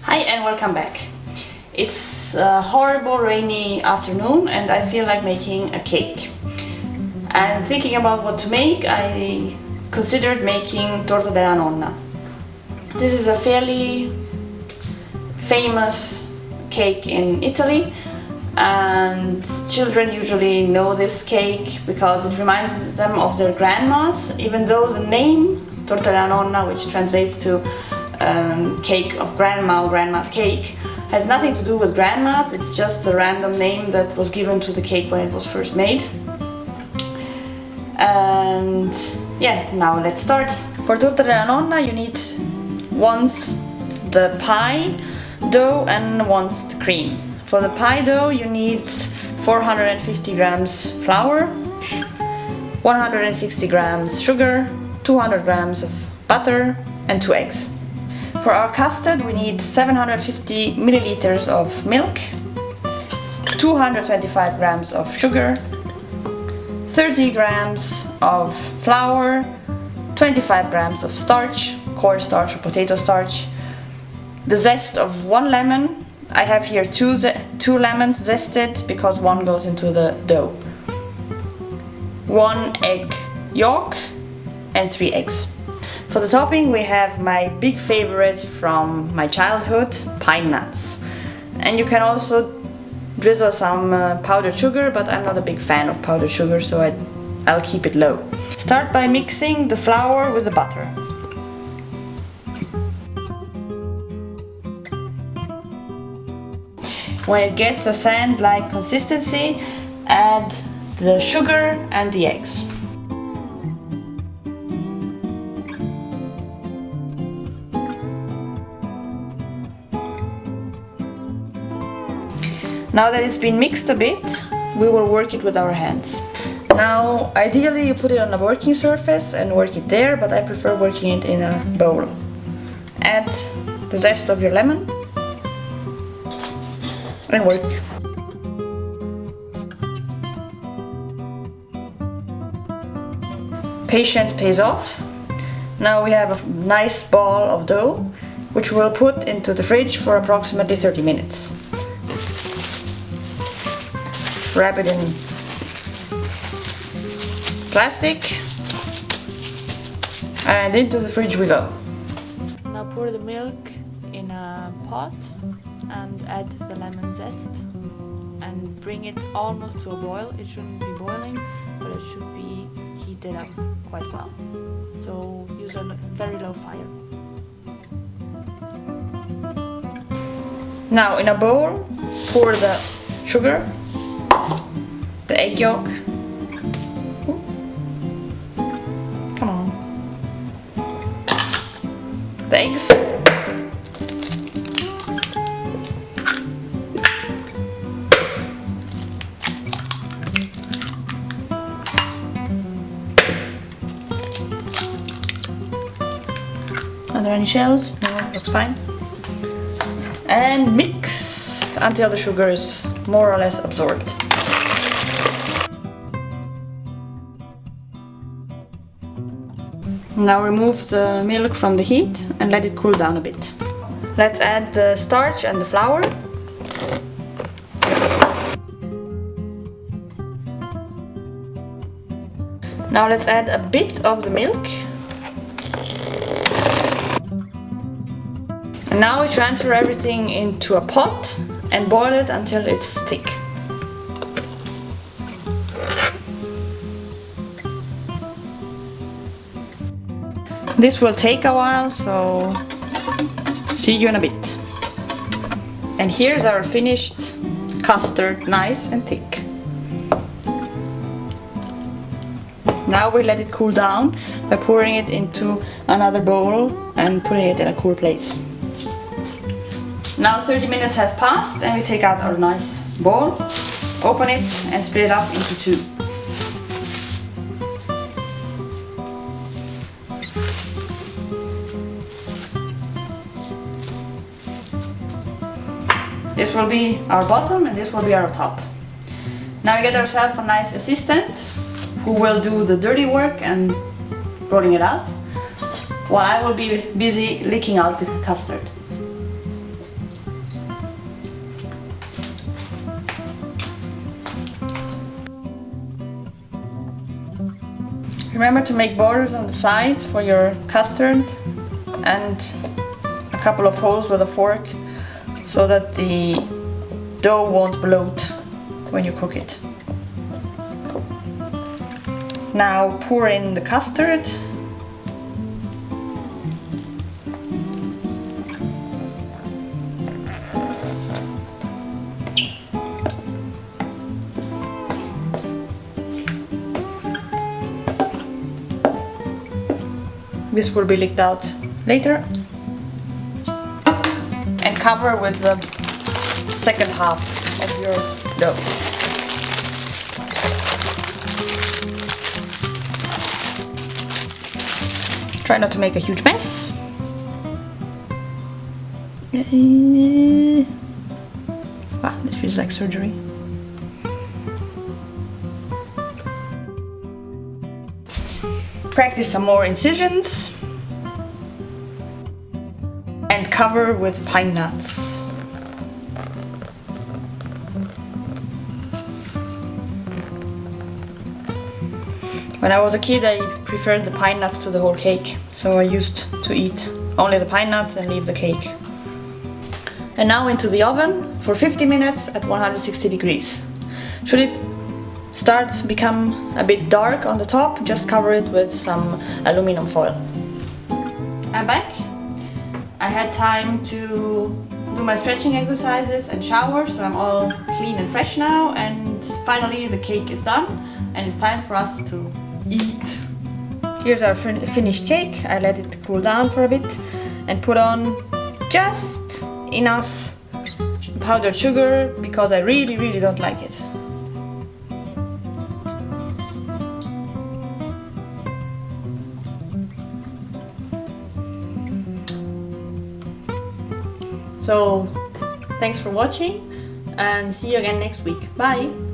Hi and welcome back. It's a horrible rainy afternoon and I feel like making a cake. And thinking about what to make, I considered making Torta della Nonna. This is a fairly famous cake in Italy, and children usually know this cake because it reminds them of their grandmas, even though the name Torta della Nonna, which translates to cake of grandma or grandma's cake, has nothing to do with grandmas. It's just a random name that was given to the cake when it was first made. And yeah, now let's start. For Torta della Nonna you need once the pie dough and once the cream. For the pie dough you need 450 grams flour, 160 grams sugar, 200 grams of butter and 2 eggs. For our custard we need 750 milliliters of milk, 225 grams of sugar, 30 grams of flour, 25 grams of starch, cornstarch or potato starch, the zest of 1 lemon. I have here two lemons zested because one goes into the dough, 1 egg yolk and 3 eggs. For the topping we have my big favorite from my childhood, pine nuts. And you can also drizzle some powdered sugar, but I'm not a big fan of powdered sugar, so I'll keep it low. Start by mixing the flour with the butter. When it gets a sand-like consistency, add the sugar and the eggs. Now that it's been mixed a bit, we will work it with our hands. Now, ideally you put it on a working surface and work it there, but I prefer working it in a bowl. Add the zest of your lemon and work. Patience pays off. Now we have a nice ball of dough, which we'll put into the fridge for approximately 30 minutes. Wrap it in plastic and into the fridge we go. Now pour the milk in a pot and add the lemon zest and bring it almost to a boil. It shouldn't be boiling, but it should be heated up quite well. So use a very low fire. Now in a bowl pour the sugar, the egg yolk, come on, the eggs, are there any shells? No, looks fine. And mix until the sugar is more or less absorbed. Now remove the milk from the heat and let it cool down a bit. Let's add the starch and the flour. Now let's add a bit of the milk. And now we transfer everything into a pot and boil it until it's thick. This will take a while, so see you in a bit. And here's our finished custard, nice and thick. Now we let it cool down by pouring it into another bowl and putting it in a cool place. Now 30 minutes have passed and we take out our nice bowl, open it and split it up into 2. This will be our bottom and this will be our top. Now we get ourselves a nice assistant who will do the dirty work and rolling it out, while I will be busy leaking out the custard. Remember to make borders on the sides for your custard and a couple of holes with a fork so that the dough won't bloat when you cook it. Now pour in the custard. This will be leaked out later. And cover with the second half of your dough. Try not to make a huge mess. This feels like surgery. Practice some more incisions and cover with pine nuts. When I was a kid, I preferred the pine nuts to the whole cake, so I used to eat only the pine nuts and leave the cake. And now into the oven for 50 minutes at 160 degrees. Should it start to become a bit dark on the top, just cover it with some aluminum foil. I'm back. I had time to do my stretching exercises and shower, so I'm all clean and fresh now, and finally the cake is done and it's time for us to eat. Here's our finished cake. I let it cool down for a bit and put on just enough powdered sugar because I really don't like it. So, thanks for watching and see you again next week. Bye!